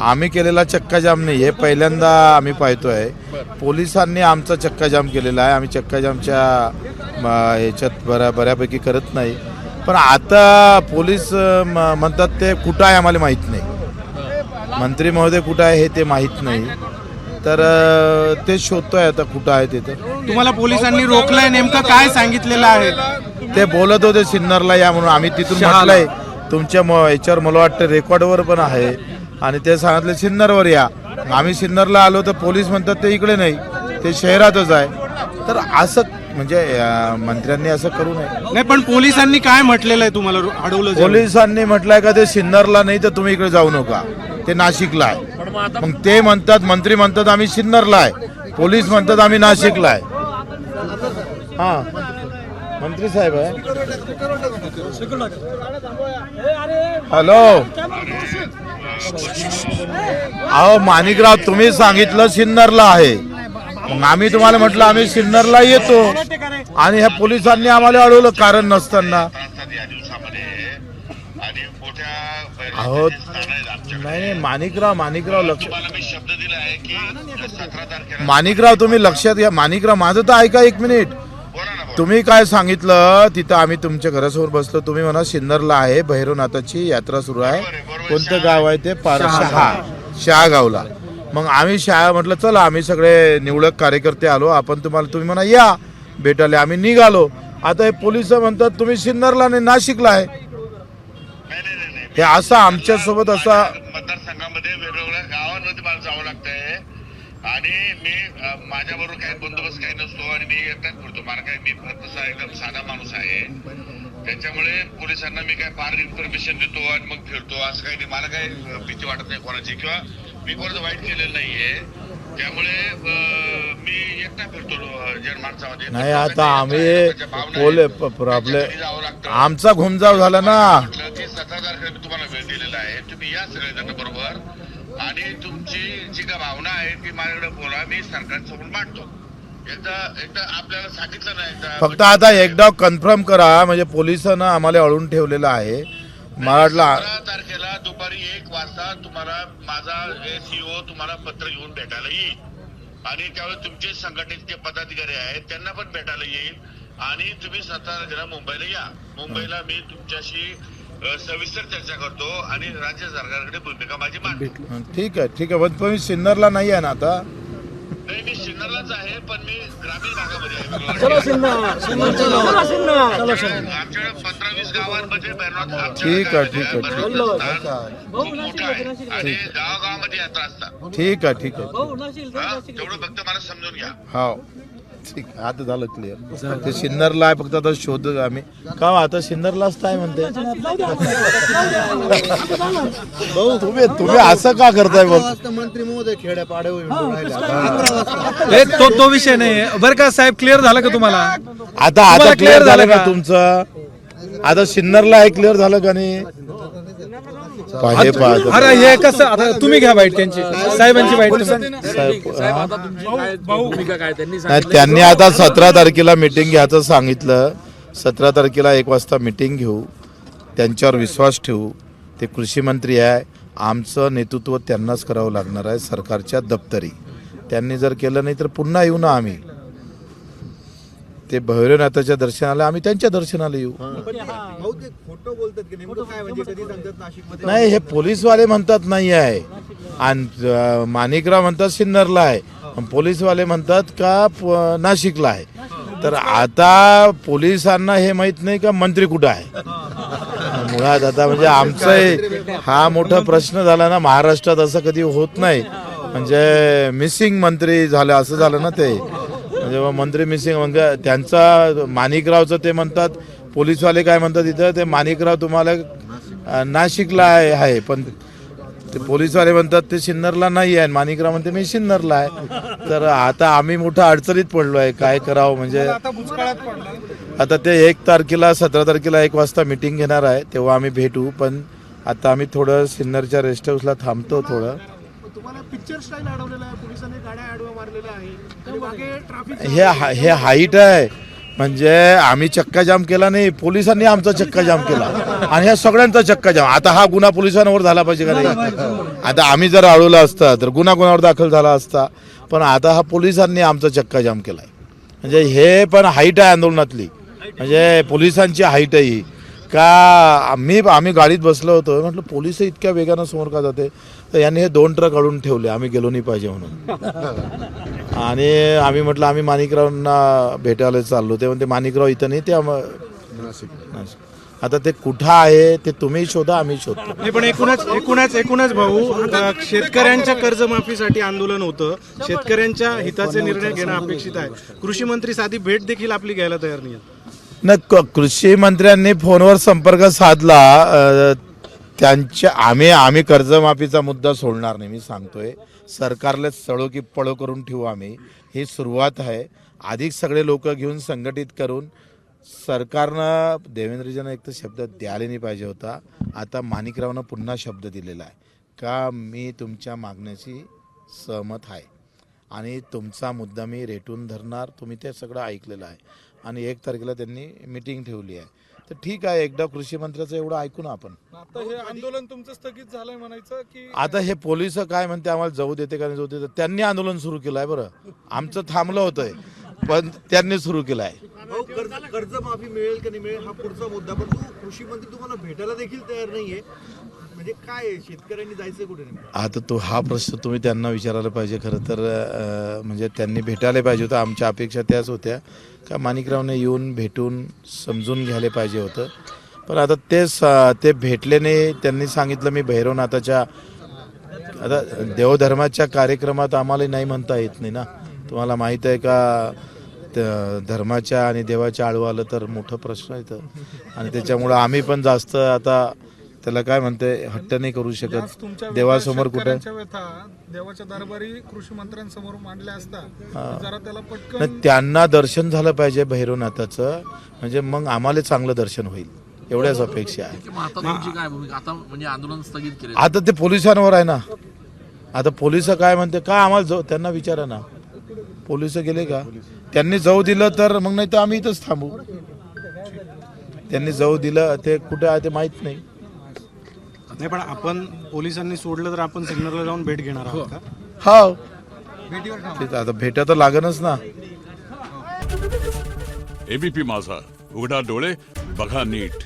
आम्ही केलेला चक्काजाम नाही, हे पहिल्यांदा आम्ही पाहतोय. पोलिसांनी आमचा चक्काजाम केलेला आहे. आम्ही चक्काजामच्या ह्याच्यात बऱ्यापैकी करत नाही. पण आता पोलीस म्हणतात ते कुठं आहे आम्हाला माहीत नाही. मंत्री महोदय कुठं आहे हे ते माहीत नाही. तर ते शोधतोय आता कुठं आहे तिथं. तुम्हाला पोलिसांनी रोखलंय, नेमकं काय सांगितलेलं आहे? ते बोलत होते सिन्नरला या म्हणून. आम्ही तिथून म्हटलंय तुमच्या याच्यावर मला वाटतं रेकॉर्डवर पण आहे. आणि ते सांगितले सिन्नरवर या. आम्ही सिन्नरला आलो तर पोलीस म्हणतात ते इकडे नाही, ते शहरातच आहे. तर असं म्हणजे मंत्र्यांनी असं करू नये. नाही, पण पोलिसांनी काय म्हटलेलं आहे तुम्हाला अडवलं? पोलिसांनी म्हटलंय का ते सिन्नरला नाही तर तुम्ही इकडे जाऊ नका, ते नाशिकला आहे. मग ते म्हणतात, मंत्री म्हणतात आम्ही सिन्नरला आहे, पोलीस म्हणतात आम्ही नाशिकला आहे. हा मंत्री साहेब आहे. हॅलो, अहो माणिकराव, तुम्ही सांगितलं सिन्नरला आहे, मग आम्ही तुम्हाला म्हटलं आम्ही सिन्नरला येतो आणि ह्या पोलिसांनी आम्हाला अडवलं कारण नसताना. अहो नाही माणिकराव लक्ष, माणिकराव तुम्ही लक्षात घ्या. माणिकराव माझं तर ऐका एक मिनिट. तुम्ही काय सांगितलं तिथं आम्ही तुमच्या घरासमोर बसलो. तुम्ही म्हणा सिन्नरला आहे, भैरवनाथाची यात्रा सुरू आहे. कोणतं गाव आहे ते? शहागावला. मग आम्ही म्हटलं चला आम्ही सगळे निवडक कार्यकर्ते आलो, आपण तुम्ही म्हणा या भेटायला. आम्ही निघालो. आता हे पोलिस म्हणतात तुम्ही सिन्नरला नाही नाशिकला आहे. हे असं आमच्या सोबत असा मतदारसंघामध्ये वेगवेगळ्या गावांमध्ये मला जावं लागतंय आणि मी माझ्याबरोबर काही बंदोबस्त काही नसतो आणि मी एकटाच फिरतो. मला काय, मी तसा एकदम साधा माणूस आहे, त्याच्यामुळे पोलिसांना मी काय फार इन्फॉर्मेशन देतो आणि मग फिरतो असं काही नाही. मला काही भीती वाटत नाही कोणाची, किंवा मी कोणाचं वाईट केलेलं नाहीये. त्यामुळे मी एकटा फिरतो जनमानसामध्ये. नाही आता आम्ही प्रॉब्लेम आमचा घुमजाव झाला ना. 17 तारखेला मी तुम्हाला वेळ दिलेला आहे, तुम्ही या सगळेजण बरोबर आणि तुमची जी काय भावना आहे ती माझ्याकडे बोला, मी सरकारसमोर मांडतो. एकदा आपल्याला सांगितलं नाही, फक्त आता एकदा कन्फर्म करा म्हणजे पोलिसांना आम्हाला अडवून ठेवलेलं आहे. मला वाटलं 17 तारखेला दुपारी 1 वाजता तुम्हाला माझा सीओ तुम्हाला पत्र घेऊन भेटायला येईल आणि त्यावेळेस तुमचे संघटनेचे जे पदाधिकारी आहेत त्यांना पण भेटायला येईल आणि तुम्ही 17 तारखेला मुंबईला या. मुंबईला मी तुमच्याशी सविस्तर चर्चा करतो आणि राज्य सरकारकडे भूमिका माझी मांडतो. ठीक आहे. पण मी सिन्नरला नाही आहे ना आता. नाही, मी सिन्नरलाच आहे, पण मी ग्रामीण भागामध्ये आहे. आमच्याकडे 15-20 गावांमध्ये ठीक आहे. खूप मोठं आहे आणि गावागावामध्ये यात्रा असतात. ठीक आहे. तेवढं फक्त मला समजून घ्या. हो ठीक आहे, आता झालं क्लिअर. ते सिन्नरला आहे, फक्त आता शोध आम्ही का आता सिन्नरलाच काय म्हणते. तुम्ही असं का करताय बघ. मंत्री महोदय खेड्यापाड्या तो विषय नाही बरं का साहेब. क्लिअर झालं का तुम्हाला? आता क्लिअर झालं का तुमचं? आता सिन्नरला आहे, क्लिअर झालं का नाही? अरे हे कसं, आता तुम्ही घ्या बाईट त्यांची, साहेबांची बाईट. नाही, त्यांनी आता 17 तारखेला मीटिंग घ्यायचं सांगितलं. 17 तारखेला 1 वाजता मीटिंग घेऊ, त्यांच्यावर विश्वास ठेवू. ते कृषी मंत्री आहे, आमचं नेतृत्व त्यांनाच करावं लागणार आहे सरकारच्या दप्तरी. त्यांनी जर केलं नाही तर पुन्हा येऊ ना आम्ही. ते भैरवनाथाच्या दर्शनाला आम्ही त्यांच्या दर्शनाला येऊ. नाही, हे पोलीसवाले म्हणतात नाही आहे आणि माणिकराव म्हणतात सिन्नरला आहे, पोलीसवाले म्हणतात का नाशिकला आहे. तर आता पोलिसांना हे माहित नाही का मंत्री कुठं आहे. मुळात आता म्हणजे आमचा हा मोठा प्रश्न झाला ना. महाराष्ट्रात असं कधी होत नाही, म्हणजे मिसिंग मंत्री झालं असं झालं ना. ते जेव्हा मंत्री मिसिंग म्हणजे त्यांचा माणिकरावचं ते म्हणतात, पोलीसवाले काय म्हणतात इथं ते माणिकराव तुम्हाला नाशिकला आहे, पण ते पोलीसवाले म्हणतात ते सिन्नरला नाही आहे. माणिकराव म्हणते मी सिन्नरला आहे. तर आता आम्ही मोठ्या अडचणीत पडलो आहे, काय करावं म्हणजे. आता ते 1 तारखेला 17 तारखेला 1 वाजता मीटिंग घेणार आहे, तेव्हा आम्ही भेटू. पण आता आम्ही थोडं सिन्नरच्या रेस्ट हाऊसला थांबतो थोडं. पिक्चर स्टाईल अडवलेला आहे, पोलिसांनी गाड्या आडवा मारलेल्या आहे. हे हाईट आहे म्हणजे आम्ही चक्का जाम केला नाही, पोलिसांनी आमचा चक्का जाम केला. आणि ह्या सगळ्यांचा चक्का जाम. आता हा गुन्हा पोलिसांवर झाला पाहिजे का नाही? आता आम्ही जर अडवला असता तर गुन्हा कोणावर दाखल झाला असता, पण आता हा पोलिसांनी आमचा चक्का जाम केलाय. म्हणजे हे पण हाईट आहे आंदोलनातली, म्हणजे पोलिसांची हाईट आहे ही. का आम्ही गाडीत बसलो होतो, म्हटलं पोलिस इतक्या वेगानं समोर का जाते, तर यांनी हे 2 ट्रक अडून ठेवले, आम्ही गेलो नाही पाहिजे म्हणून. आणि आम्ही म्हटलं आम्ही माणिकरावांना भेटायला चाललो, ते म्हणते माणिकराव इथं नाही, ते नाशिक. आता ते कुठं आहे ते तुम्ही शोधा, आम्ही शोधतो. नाही, पण एकूणच भाऊ, आता शेतकऱ्यांच्या कर्जमाफीसाठी आंदोलन होतं, शेतकऱ्यांच्या हिताचे निर्णय घेणं अपेक्षित आहे. कृषी मंत्री साधी भेट देखील आपली घ्यायला तयार नाही आहेत. कृषी मंत्र्यांनी फोनवर संपर्क साधला. त्यांच्या आम्ही कर्जमाफीचा मुद्दा सोडणार नाही, मी सांगतोय. सरकारला सळो की पळो करून ठेवू आम्ही, ही सुरुवात आहे. अधिक सगळे लोक घेऊन संघटित करून सरकारनं देवेंद्रजींना एक तर शब्द द्यायला नाही पाहिजे होता. आता माणिकरावनं पुन्हा शब्द दिलेला आहे का मी तुमच्या मागण्याशी सहमत आहे आणि तुमचा मुद्दा मी रेटून धरणार. तुम्ही ते सगळं ऐकलेलं आहे आणि 1 तारखेला त्यांनी मीटिंग ठेवली आहे. तर ठीक आहे, एकदा कृषी मंत्र्याचं एवढं ऐकू ना आपण. आता हे आंदोलन तुमचं स्थगित झालंय म्हणायचं की आता हे पोलिस काय म्हणते, आम्हाला जाऊ देते का नाही जाऊ देते. त्यांनी आंदोलन सुरू केलं आहे, बरं आमचं थांबलं होतंय पण त्यांनी सुरू केलं आहे. कर्जमाफी मिळेल की नाही मिळेल हा पुढचा मुद्दा, पण कृषी मंत्री तुम्हाला भेटायला देखील तयार नाहीये. म्हणजे काय आहे, शेतकऱ्यांनी जायचं कुठे नाही? आता हा प्रश्न तुम्ही त्यांना विचारायला पाहिजे. खरं तर म्हणजे त्यांनी भेटायला पाहिजे होतं. आमच्या अपेक्षा त्याच होत्या का माणिकरावने येऊन भेटून समजून घ्यायला पाहिजे होतं. पण आता ते भेटले नाही. त्यांनी सांगितलं मी भैरवनाथाच्या आता देवधर्माच्या कार्यक्रमात आम्हाला नाही म्हणता येत नाही ना. तुम्हाला माहीत आहे का, धर्माच्या आणि देवाच्या आडवं आलं तर मोठा प्रश्न येतं आणि त्याच्यामुळं आम्ही पण जास्त आता त्याला काय म्हणते हट्ट नाही करू शकत. देवासमोर कुठे देवाच्या दरबारी कृषी मंत्र्यांसमोर मांडले असता जरा त्याला पटकन नाही, त्यांना दर्शन झालं पाहिजे भैरवनाथाचं, म्हणजे मग आम्हाला चांगलं दर्शन होईल, एवढ्याच अपेक्षा आहे. आता ते पोलिसांवर आहे ना. आता पोलिस काय म्हणते का आम्हाला जाऊ, त्यांना विचारा ना. पोलिस गेले का, त्यांनी जाऊ दिलं तर मग, नाही तर आम्ही इथंच थांबू. त्यांनी जाऊ दिलं, ते कुठे आहे ते माहित नाही. नाही, पण आपण पोलिसांनी सोडलं तर आपण सिग्नलला जाऊन भेट घेणार आहोत का? हा, आता भेटा तर लागणच ना. एबीपी माझा, उघडा डोळे बघा नीट.